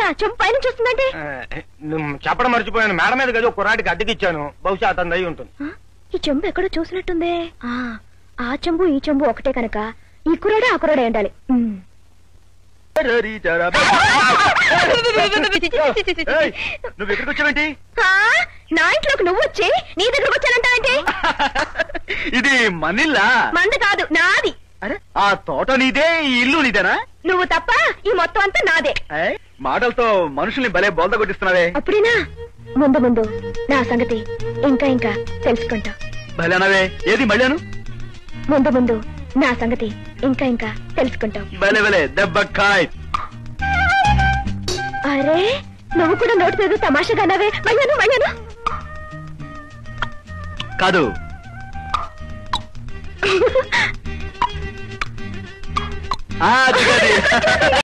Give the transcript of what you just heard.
నిజంగానా? చెంపు పైన చూస్తుందంటే చెప్పడం మర్చిపోయాను. మేడం మీద కదా కుర్రాడికి అద్దెకిచ్చాను. బహుశా అతను అయి ఉంటుంది. ఈ చెంపు ఎక్కడో చూసినట్టుందే. ఆ చెంబు ఈ చెంబు ఒకటే కనుక ఈ కుర్రాడే ఆ కుర్రాడే ఉండాలి. నువ్వు ఎక్కడికి వచ్చావేంటి? నా ఇంట్లోకి నువ్వు వచ్చి నీ దగ్గరకు వచ్చానంటే ఇది మనిల్లా? మంది కాదు, నాది. అరే ఆ తోట నీదే, ఈ ఇల్లు నీదేనా? నువ్వు తప్ప ఈ మొత్తం అంతా నాదే. మాటలతో మనుషుల్ని భలే బోల్త కొట్టిస్తున్నావే. అప్పుడేనా? ముందు ముందు నా సంగతి ఇంకా ఇంకా తెలుసుకుంటా. భలేనవే. ఏది మళ్ళాను? ముందు ముందు నా సంగతి ఇంకా ఇంకా తెలుసుకుంటాం. భలే భలే దెబ్బకాయ్. అరే నువ్వు కూడా నోటి తెదు తమాషగా అన్నావే. మళ్ళాను మళ్ళాను కాదు.